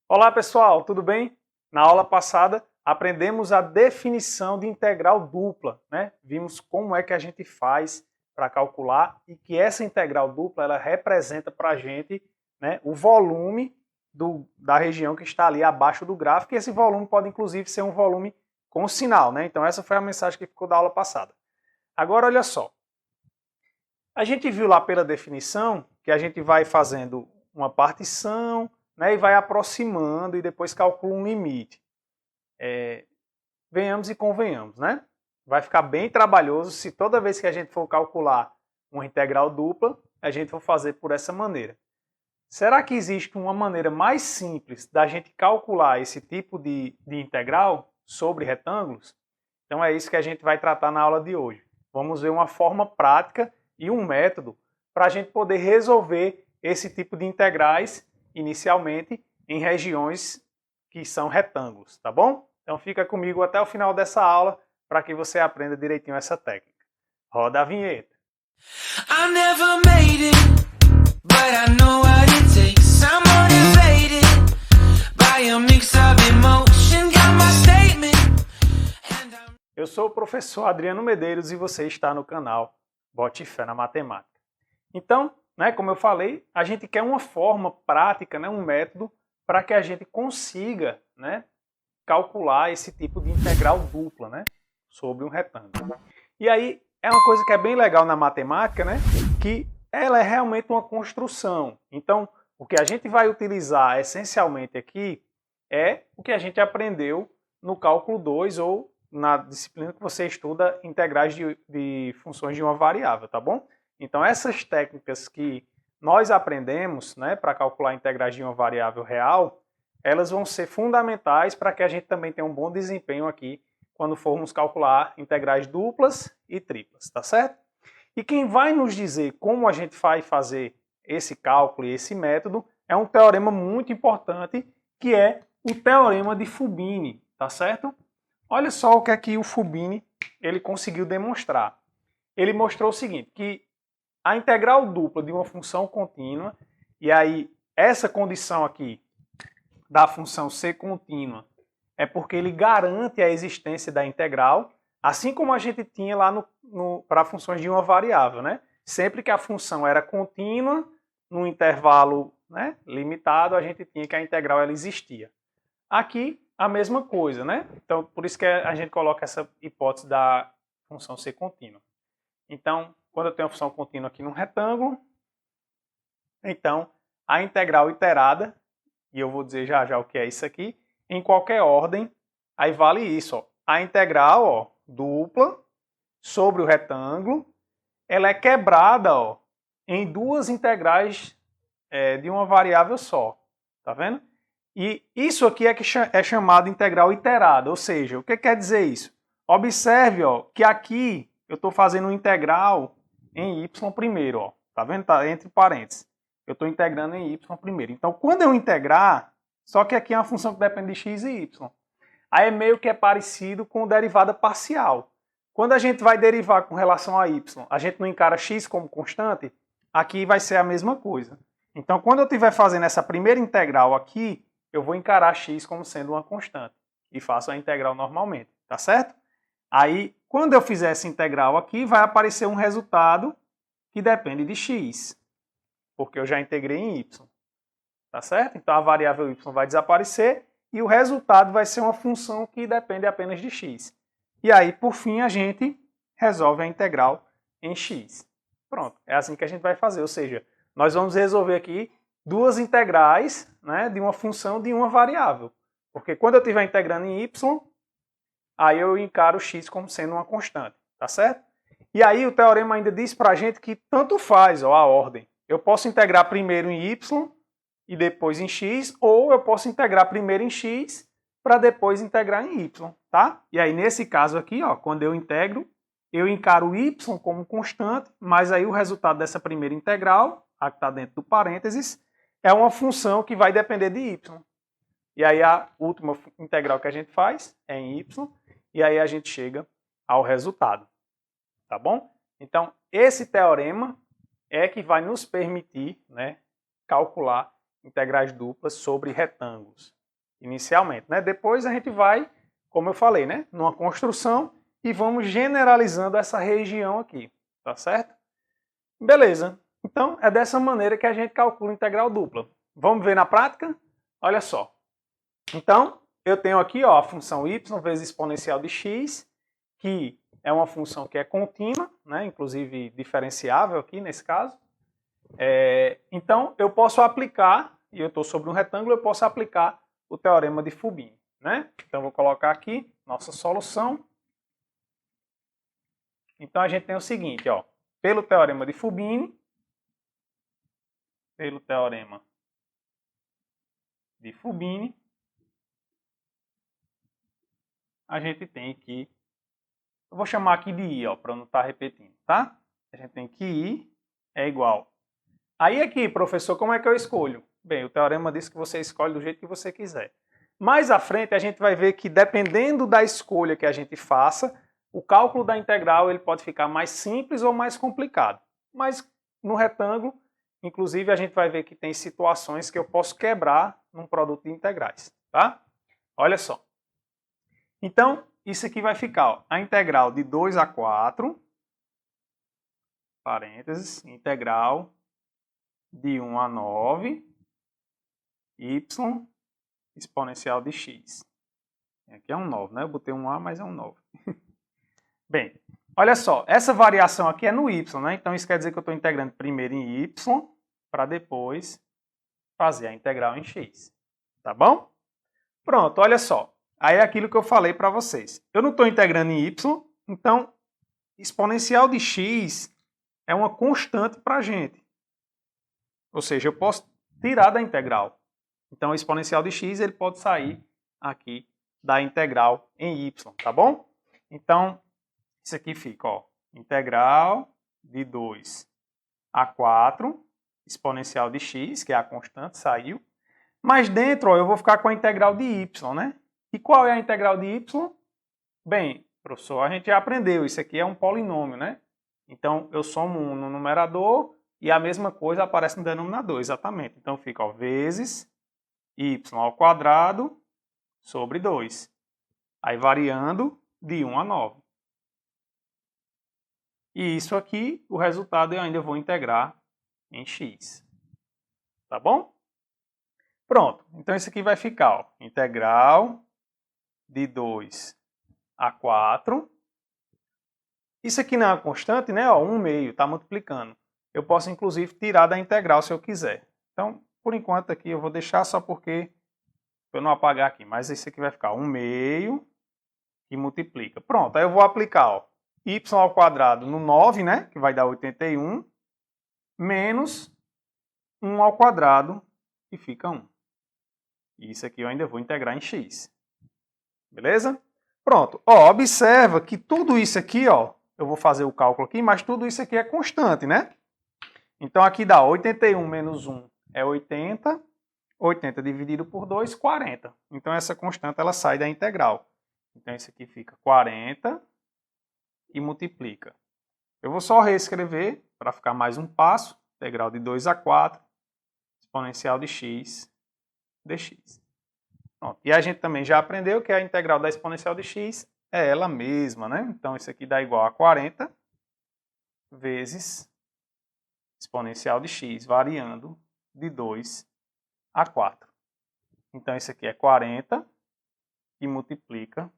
Olá pessoal, tudo bem? Na aula passada aprendemos a definição de integral dupla, né? Vimos como é que a gente faz para calcular e que essa integral dupla ela representa para a gente, né, o volume da região que está ali abaixo do gráfico, e esse volume pode inclusive ser um volume com sinal, né? Então essa foi a mensagem que ficou da aula passada. Agora olha só, a gente viu lá pela definição que a gente vai fazendo uma partição, né, e vai aproximando e depois calcula um limite. Venhamos e convenhamos, né? Vai ficar bem trabalhoso se toda vez que a gente for calcular uma integral dupla, a gente for fazer por essa maneira. Será que existe uma maneira mais simples da gente calcular esse tipo de integral sobre retângulos? Então é isso que a gente vai tratar na aula de hoje. Vamos ver uma forma prática e um método para a gente poder resolver esse tipo de integrais inicialmente em regiões que são retângulos, tá bom? Então fica comigo até o final dessa aula para que você aprenda direitinho essa técnica. Roda a vinheta. I never made it, but I know what it takes. I'm motivated by a mix of emotion, got my statement. Eu sou o professor Adriano Medeiros e você está no canal Bote Fé na Matemática. Então, né, como eu falei, a gente quer uma forma prática, né, um método para que a gente consiga, né, calcular esse tipo de integral dupla, né, sobre um retângulo. E aí é uma coisa que é bem legal na matemática, né, que ela é realmente uma construção. Então, o que a gente vai utilizar essencialmente aqui é o que a gente aprendeu no cálculo 2 ou na disciplina que você estuda integrais de funções de uma variável, tá bom? Então, essas técnicas que nós aprendemos, né, para calcular integrais de uma variável real, elas vão ser fundamentais para que a gente também tenha um bom desempenho aqui quando formos calcular integrais duplas e triplas, tá certo? E quem vai nos dizer como a gente vai fazer esse cálculo e esse método é um teorema muito importante, que é o teorema de Fubini, tá certo? Olha só o que é que o Fubini ele conseguiu demonstrar. Ele mostrou o seguinte, que a integral dupla de uma função contínua, e aí essa condição aqui da função ser contínua é porque ele garante a existência da integral, assim como a gente tinha lá para funções de uma variável, né? Sempre que a função era contínua, num intervalo, né, limitado, a gente tinha que a integral ela existia. Aqui, a mesma coisa, né? Então, por isso que a gente coloca essa hipótese da função ser contínua. Então, quando eu tenho a função contínua aqui num retângulo, então, a integral iterada, e eu vou dizer já já o que é isso aqui, em qualquer ordem, aí vale isso, ó. A integral, ó, dupla sobre o retângulo, ela é quebrada, ó, em duas integrais de uma variável só, tá vendo? E isso aqui é que é chamado de integral iterada, ou seja, o que quer dizer isso? Observe, ó, que aqui eu estou fazendo uma integral em y primeiro, ó, tá vendo? Tá entre parênteses. Eu estou integrando em y primeiro. Então, quando eu integrar, só que aqui é uma função que depende de x e y. Aí é meio que é parecido com derivada parcial. Quando a gente vai derivar com relação a y, a gente não encara x como constante, aqui vai ser a mesma coisa. Então, quando eu estiver fazendo essa primeira integral aqui, eu vou encarar x como sendo uma constante e faço a integral normalmente, tá certo? Aí, quando eu fizer essa integral aqui, vai aparecer um resultado que depende de x, porque eu já integrei em y, tá certo? Então, a variável y vai desaparecer e o resultado vai ser uma função que depende apenas de x. E aí, por fim, a gente resolve a integral em x. Pronto, é assim que a gente vai fazer, ou seja, nós vamos resolver aqui duas integrais, né, de uma função de uma variável. Porque quando eu estiver integrando em y, aí eu encaro x como sendo uma constante, tá certo? E aí o teorema ainda diz pra gente que tanto faz, ó, a ordem. Eu posso integrar primeiro em y e depois em x, ou eu posso integrar primeiro em x para depois integrar em y, tá? E aí nesse caso aqui, ó, quando eu integro, eu encaro y como constante, mas aí o resultado dessa primeira integral, a que está dentro do parênteses, é uma função que vai depender de y. E aí a última integral que a gente faz é em y, e aí a gente chega ao resultado, tá bom? Então, esse teorema é que vai nos permitir, né, calcular integrais duplas sobre retângulos. inicialmente, né? Depois a gente vai, como eu falei, né, numa construção e vamos generalizando essa região aqui, tá certo? Beleza. Então, é dessa maneira que a gente calcula integral dupla. Vamos ver na prática? Olha só. Então, eu tenho aqui ó, a função y vezes exponencial de x, que é uma função que é contínua, né, inclusive diferenciável aqui nesse caso. Então, eu posso aplicar, e eu estou sobre um retângulo, eu posso aplicar o teorema de Fubini. Né? Então, vou colocar aqui nossa solução. Então, a gente tem o seguinte, ó, pelo teorema de Fubini, a gente tem que, eu vou chamar aqui de I, para não estar repetindo, tá? A gente tem que I é igual. Aí aqui, professor, como é que eu escolho? Bem, o teorema diz que você escolhe do jeito que você quiser. Mais à frente, a gente vai ver que dependendo da escolha que a gente faça, o cálculo da integral ele pode ficar mais simples ou mais complicado. Mas no retângulo, inclusive, a gente vai ver que tem situações que eu posso quebrar num produto de integrais, tá? Olha só. Então, isso aqui vai ficar ó, a integral de 2 a 4, parênteses, integral de 1 a 9, y exponencial de x. Aqui é um 9, né? Eu botei um A, mas é um 9. Bem, olha só, essa variação aqui é no y, né? Então isso quer dizer que eu estou integrando primeiro em y, para depois fazer a integral em x. Tá bom? Pronto, olha só. Aí é aquilo que eu falei para vocês. Eu não estou integrando em y, então exponencial de x é uma constante para a gente. Ou seja, eu posso tirar da integral. Então, o exponencial de x ele pode sair aqui da integral em y, tá bom? Então, isso aqui fica, ó, integral de 2 a 4, exponencial de x, que é a constante, saiu. Mas dentro, ó, eu vou ficar com a integral de y, né? E qual é a integral de y? Bem, professor, a gente já aprendeu, isso aqui é um polinômio, né? Então, eu somo 1 no numerador e a mesma coisa aparece no denominador, exatamente. Então, fica, ó, vezes y ao quadrado sobre 2. Aí, variando de 1 a 9. E isso aqui, o resultado eu ainda vou integrar em x. Tá bom? Pronto. Então, isso aqui vai ficar, ó, integral de 2 a 4. Isso aqui não é uma constante, né? Ó, 1 meio, está multiplicando. Eu posso, inclusive, tirar da integral se eu quiser. Então, por enquanto aqui eu vou deixar só porque, para eu não apagar aqui, mas isso aqui vai ficar 1 meio que multiplica. Pronto, aí eu vou aplicar, ó, y ao quadrado no 9, né? Que vai dar 81, menos 1 ao quadrado, que fica 1. E isso aqui eu ainda vou integrar em x. Beleza? Pronto. Ó, observa que tudo isso aqui, ó, eu vou fazer o cálculo aqui, mas tudo isso aqui é constante, né? Então aqui dá 81 menos 1 é 80. 80 dividido por 2, 40. Então essa constante ela sai da integral. Então isso aqui fica 40 e multiplica. Eu vou só reescrever para ficar mais um passo. Integral de 2 a 4, exponencial de x dx. Pronto. E a gente também já aprendeu que a integral da exponencial de x é ela mesma, né? Então isso aqui dá igual a 40 vezes exponencial de x, variando de 2 a 4. Então isso aqui é 40 e multiplica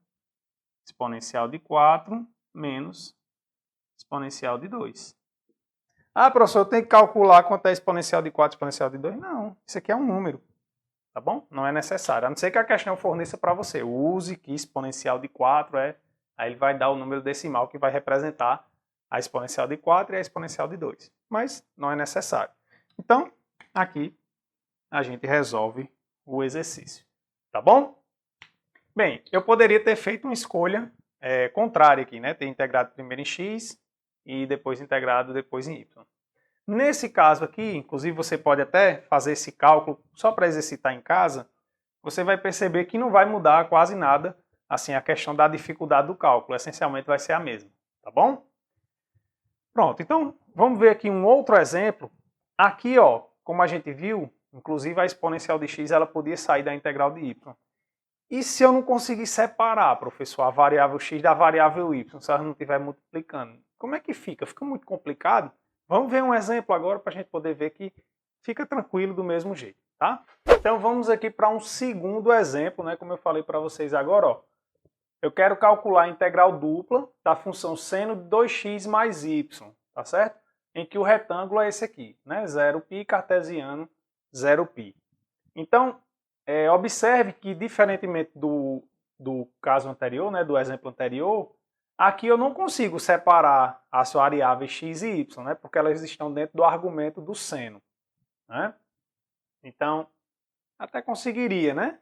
exponencial de 4 menos exponencial de 2. Ah, professor, eu tenho que calcular quanto é exponencial de 4 e exponencial de 2? Não, isso aqui é um número. Tá bom? Não é necessário. A não ser que a questão forneça para você. Use que exponencial de 4 é... Aí ele vai dar o número decimal que vai representar a exponencial de 4 e a exponencial de 2. Mas não é necessário. Então, aqui a gente resolve o exercício. Tá bom? Bem, eu poderia ter feito uma escolha contrária aqui, né? Ter integrado primeiro em x e depois integrado depois em y. Nesse caso aqui, inclusive você pode até fazer esse cálculo só para exercitar em casa, você vai perceber que não vai mudar quase nada, assim, a questão da dificuldade do cálculo, essencialmente vai ser a mesma, tá bom? Pronto, então vamos ver aqui um outro exemplo. Aqui, ó, como a gente viu, inclusive a exponencial de x ela podia sair da integral de y. E se eu não conseguir separar, professor, a variável x da variável y, se ela não estiver multiplicando? Como é que fica? Fica muito complicado? Vamos ver um exemplo agora para a gente poder ver que fica tranquilo do mesmo jeito, tá? Então vamos aqui para um segundo exemplo, né? Como eu falei para vocês agora, ó. Eu quero calcular a integral dupla da função seno de 2x mais y, tá certo? Em que o retângulo é esse aqui, né? 0π cartesiano, 0π. Então, observe que, diferentemente do caso anterior, né, do exemplo anterior, aqui eu não consigo separar as variáveis x e y, né, porque elas estão dentro do argumento do seno. Né? Então, até conseguiria, né,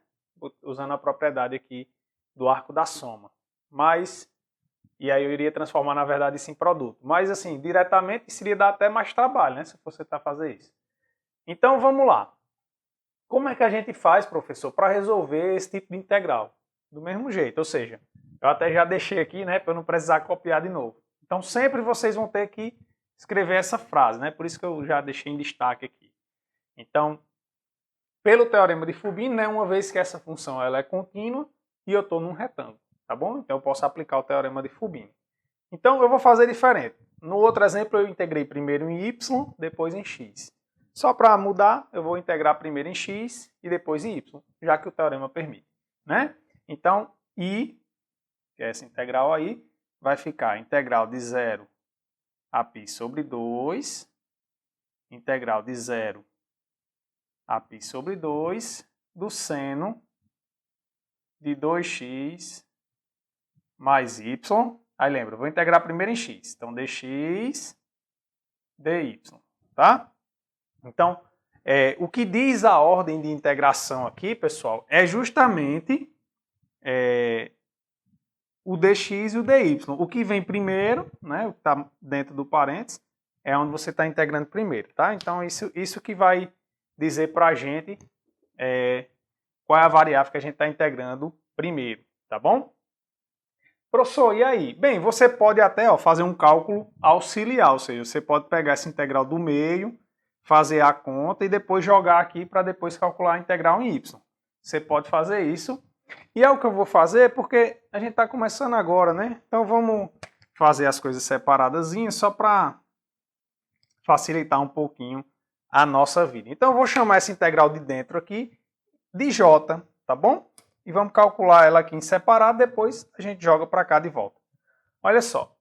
usando a propriedade aqui do arco da soma. Mas, e aí eu iria transformar, na verdade, isso em produto. Mas, assim, diretamente seria dar até mais trabalho, né, se você tentar fazer isso. Então, vamos lá. Como é que a gente faz, professor, para resolver esse tipo de integral? Do mesmo jeito, ou seja, eu até já deixei aqui, né, para eu não precisar copiar de novo. Então, sempre vocês vão ter que escrever essa frase, né? Por isso que eu já deixei em destaque aqui. Então, pelo teorema de Fubini, né, uma vez que essa função ela é contínua e eu estou num retângulo, tá bom? Então, eu posso aplicar o teorema de Fubini. Então, eu vou fazer diferente. No outro exemplo, eu integrei primeiro em y, depois em x. Só para mudar, eu vou integrar primeiro em x e depois em y, já que o teorema permite. Né? Então, i, que é essa integral aí, vai ficar integral de 0 a π sobre 2, integral de 0 a π sobre 2, do seno de 2x mais y. Aí lembra, eu vou integrar primeiro em x. Então, dx, dy. Tá? Então, o que diz a ordem de integração aqui, pessoal, é justamente o dx e o dy. O que vem primeiro, né, o que está dentro do parênteses, é onde você está integrando primeiro. Tá? Então, isso que vai dizer para a gente qual é a variável que a gente está integrando primeiro. Tá bom? Professor, e aí? Bem, você pode até fazer um cálculo auxiliar, ou seja, você pode pegar essa integral do meio, fazer a conta e depois jogar aqui para depois calcular a integral em y. Você pode fazer isso. E é o que eu vou fazer porque a gente está começando agora, né? Então vamos fazer as coisas separadazinhas só para facilitar um pouquinho a nossa vida. Então eu vou chamar essa integral de dentro aqui de j, tá bom? E vamos calcular ela aqui em separado, depois a gente joga para cá de volta. Olha só,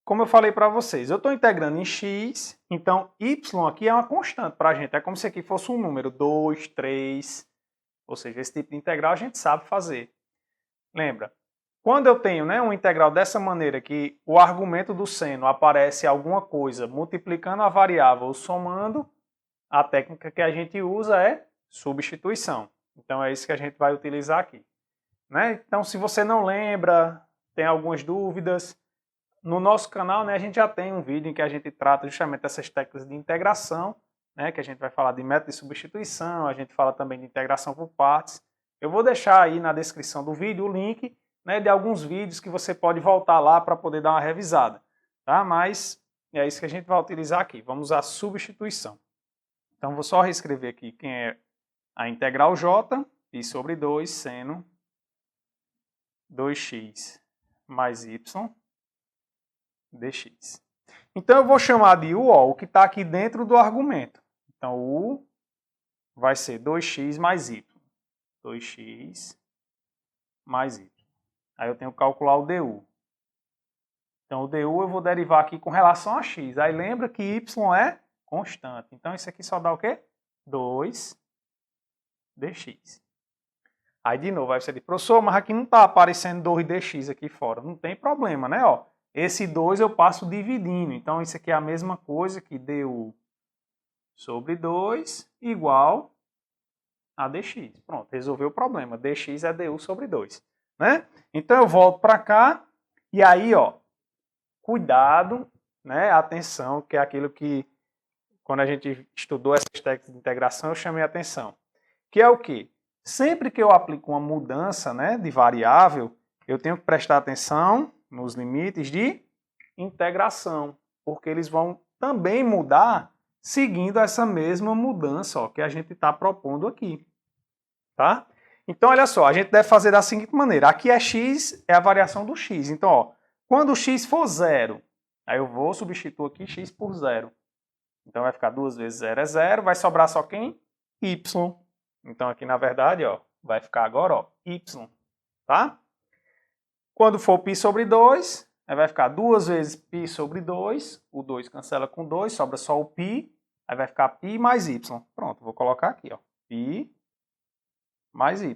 como eu falei para vocês, eu estou integrando em x, então y aqui é uma constante para a gente, é como se aqui fosse um número, 2, 3, ou seja, esse tipo de integral a gente sabe fazer. Lembra, quando eu tenho uma integral dessa maneira, que o argumento do seno aparece alguma coisa multiplicando a variável ou somando, a técnica que a gente usa é substituição. Então é isso que a gente vai utilizar aqui. Né? Então, se você não lembra, tem algumas dúvidas, no nosso canal, né, a gente já tem um vídeo em que a gente trata justamente dessas técnicas de integração, né, que a gente vai falar de método de substituição, a gente fala também de integração por partes. Eu vou deixar aí na descrição do vídeo o link, né, de alguns vídeos que você pode voltar lá para poder dar uma revisada. Tá? Mas é isso que a gente vai utilizar aqui. Vamos usar substituição. Então, vou só reescrever aqui quem é a integral j, π sobre 2 seno 2x mais y dx. Então, eu vou chamar de u, o que está aqui dentro do argumento. Então, u vai ser 2x mais y. 2x mais y. Aí eu tenho que calcular o du. Então, o du eu vou derivar aqui com relação a x. Aí lembra que y é constante. Então, isso aqui só dá o quê? 2 dx. Aí, de novo, aí você diz, professor, mas aqui não está aparecendo 2 dx aqui fora. Não tem problema, né? Ó, esse 2 eu passo dividindo. Então, isso aqui é a mesma coisa que du sobre 2 igual a dx. Pronto, resolveu o problema. dx é du sobre 2. Né? Então, eu volto para cá. E aí, ó, cuidado, né? Atenção, que é aquilo que, quando a gente estudou essas técnicas de integração, eu chamei a atenção. Que é o quê? Sempre que eu aplico uma mudança, né, de variável, eu tenho que prestar atenção nos limites de integração, porque eles vão também mudar seguindo essa mesma mudança que a gente está propondo aqui. Tá? Então, olha só, a gente deve fazer da seguinte maneira. Aqui é x, é a variação do x. Então, ó, quando o x for zero, aí eu vou substituir aqui x por zero. Então, vai ficar 2 vezes 0 é 0. Vai sobrar só quem? Y. Então, aqui, na verdade, ó, vai ficar agora, ó, y. Tá? Quando for π sobre 2, aí vai ficar 2 vezes π sobre 2. O 2 cancela com 2, sobra só o π. Aí vai ficar π mais y. Pronto, vou colocar aqui, ó. π mais y.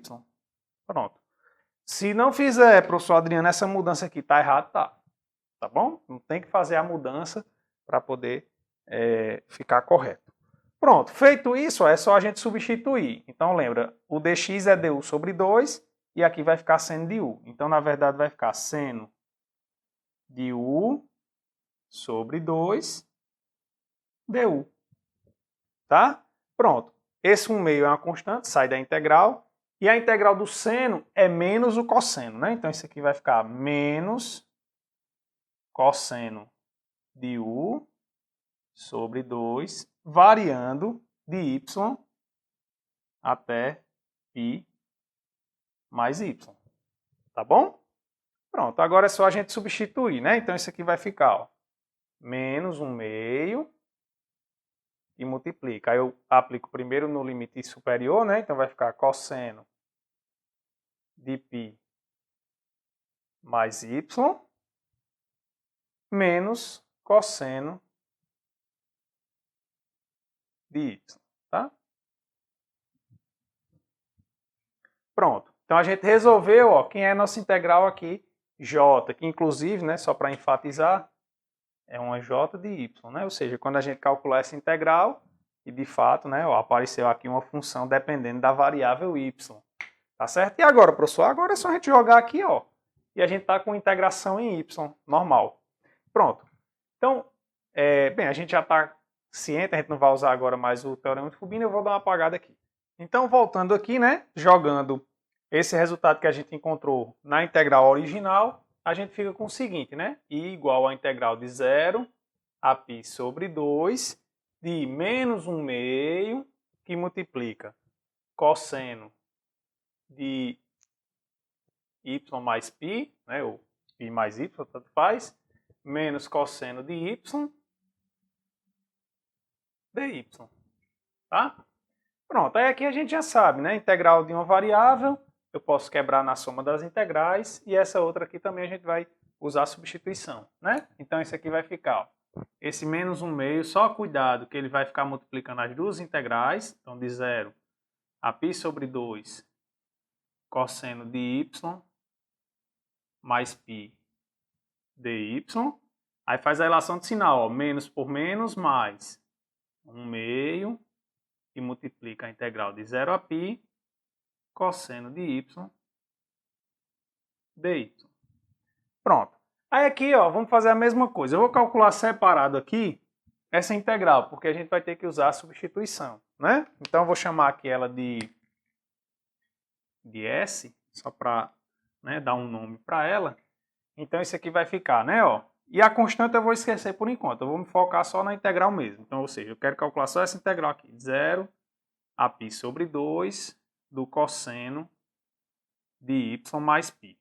Pronto. Se não fizer, professor Adriano, essa mudança aqui tá errado, tá. Tá bom? Não tem que fazer a mudança para poder ficar correto. Pronto, feito isso, é só a gente substituir. Então lembra, o dx é du sobre 2 e aqui vai ficar seno de u. Então na verdade vai ficar seno de u sobre 2 du. Tá? Pronto. Esse 1/2 é uma constante, sai da integral. E a integral do seno é menos o cosseno, né? Então isso aqui vai ficar menos cosseno de u sobre 2, variando de y até π mais y. Tá bom? Pronto, agora é só a gente substituir, né? Então isso aqui vai ficar, ó, menos 1/2 e multiplica. Aí eu aplico primeiro no limite superior, né? Então vai ficar cosseno de π mais y menos cosseno de y, tá? Pronto. Então a gente resolveu, ó, quem é nossa integral aqui, j, que inclusive, né, só para enfatizar, é uma j de y, né? Ou seja, quando a gente calcular essa integral, e de fato, né, ó, apareceu aqui uma função dependendo da variável y. Tá certo? E agora, professor? Agora é só a gente jogar aqui, ó, e a gente tá com integração em y, normal. Pronto. Então, bem, a gente já está ciente, a gente não vai usar agora mais o teorema de Fubini, eu vou dar uma apagada aqui. Então, voltando aqui, né, jogando esse resultado que a gente encontrou na integral original, a gente fica com o seguinte, né, i igual à integral de 0 a π sobre 2 de menos 1/2 que multiplica cosseno de y mais π, né, ou π mais y, tanto faz, menos cosseno de y dy. Tá? Pronto, aí aqui a gente já sabe, né? Integral de uma variável, eu posso quebrar na soma das integrais, e essa outra aqui também a gente vai usar a substituição, né? Então isso aqui vai ficar, ó, esse menos 1/2, só cuidado que ele vai ficar multiplicando as duas integrais, então de 0 a π sobre 2 cosseno de y mais π dy. Aí faz a relação de sinal, ó, menos por menos mais 1/2 e multiplica a integral de 0 a π cosseno de y dy. Pronto. Aí aqui, ó, vamos fazer a mesma coisa. Eu vou calcular separado aqui essa integral, porque a gente vai ter que usar a substituição, né? Então eu vou chamar aqui ela de S, só para, né, dar um nome para ela. Então isso aqui vai ficar, né, ó. E a constante eu vou esquecer por enquanto, eu vou me focar só na integral mesmo. Então, ou seja, eu quero calcular só essa integral aqui, 0 a π sobre 2 do cosseno de y mais π.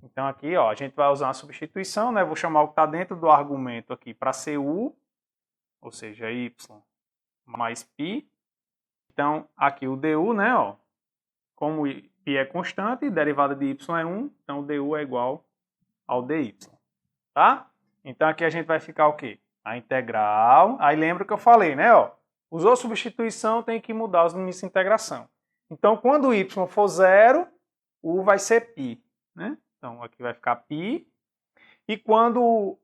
Então aqui, ó, a gente vai usar uma substituição, né? Vou chamar o que está dentro do argumento aqui para ser u, ou seja, y mais π. Então aqui o du, né, ó, como π é constante, derivada de y é 1, então o du é igual ao dy, tá? Então aqui a gente vai ficar o quê? A integral, aí lembra que eu falei, né, ó, usou substituição, tem que mudar os limites de integração. Então quando y for 0, u vai ser π, né? Então aqui vai ficar π, e quando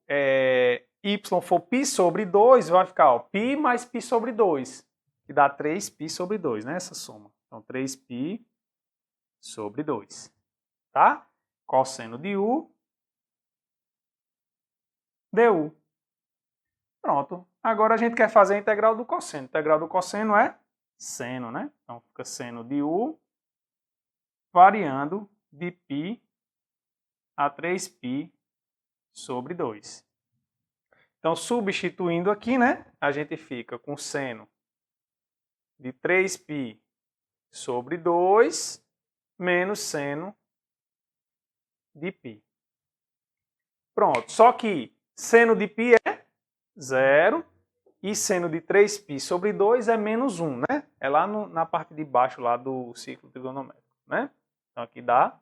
y for π sobre 2, vai ficar, ó, π mais π sobre 2, que dá 3π sobre 2, né, essa soma. Então 3π sobre 2, tá? Cosseno de u, du. Pronto. Agora a gente quer fazer a integral do cosseno. A integral do cosseno é seno, né? Então fica seno de u variando de π a 3π sobre 2. Então, substituindo aqui, né? A gente fica com seno de 3π sobre 2 menos seno de π. Pronto, só que seno de π é 0 e seno de 3π sobre 2 é menos 1, né? É lá na parte de baixo lá do ciclo trigonométrico, né? Então aqui dá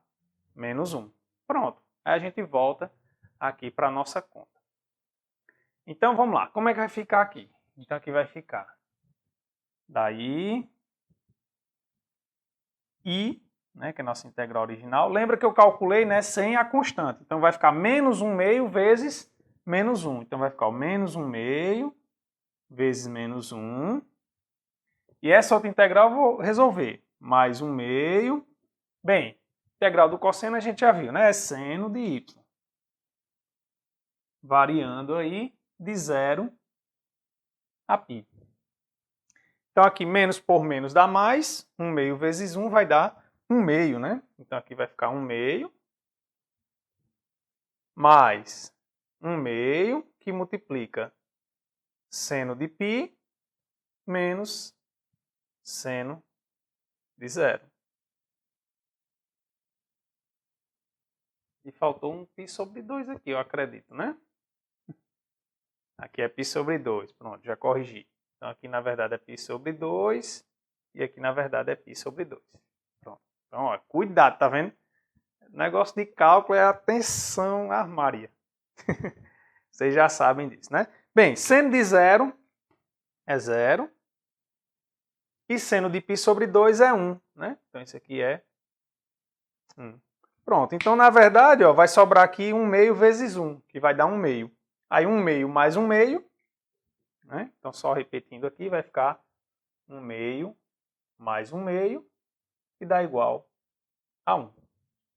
menos 1. Pronto, aí a gente volta aqui para a nossa conta. Então vamos lá, como é que vai ficar aqui? Então aqui vai ficar daí I, né, que é a nossa integral original. Lembra que eu calculei, né, sem a constante. Então vai ficar menos 1 meio vezes menos 1. Então vai ficar o menos 1 meio vezes menos 1. E essa outra integral eu vou resolver. Mais 1 meio. Bem, integral do cosseno a gente já viu, né? É seno de y. Variando aí de 0 a π. Então aqui menos por menos dá mais. 1 meio vezes 1 vai dar 1 meio, né? Então aqui vai ficar 1 meio. Mais 1 meio, que multiplica seno de π menos seno de 0. E faltou um π sobre 2 aqui, eu acredito, né? Aqui é π sobre 2. Pronto, já corrigi. Então aqui na verdade é π sobre 2 e aqui na verdade é π sobre 2. Pronto. Então, ó, cuidado, tá vendo? Negócio de cálculo é atenção armária. Vocês já sabem disso, né? Bem, seno de 0 é 0. E seno de π sobre 2 é 1, né? Então isso aqui é 1. Pronto, então na verdade, ó, vai sobrar aqui 1 meio vezes 1, que vai dar 1 meio. Aí 1 meio mais 1 meio, né? Então só repetindo aqui, vai ficar 1 meio mais 1 meio, que dá igual a 1.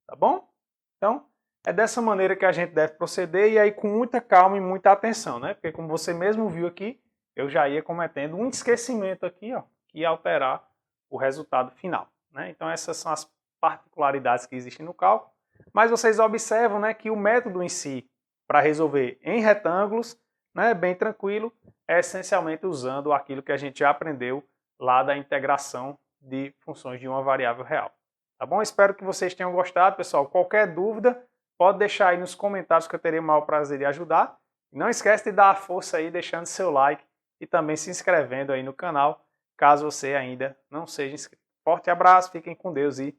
Tá bom? Então, é dessa maneira que a gente deve proceder, e aí com muita calma e muita atenção, né? Porque como você mesmo viu aqui, eu já ia cometendo um esquecimento aqui, ó, que ia alterar o resultado final, né? Então essas são as particularidades que existem no cálculo, mas vocês observam, né, que o método em si, para resolver em retângulos, né, bem tranquilo, é essencialmente usando aquilo que a gente já aprendeu lá da integração de funções de uma variável real. Tá bom? Espero que vocês tenham gostado, pessoal. Qualquer dúvida, pode deixar aí nos comentários que eu terei o maior prazer de ajudar. Não esquece de dar a força aí, deixando seu like e também se inscrevendo aí no canal, caso você ainda não seja inscrito. Forte abraço, fiquem com Deus e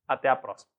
até a próxima.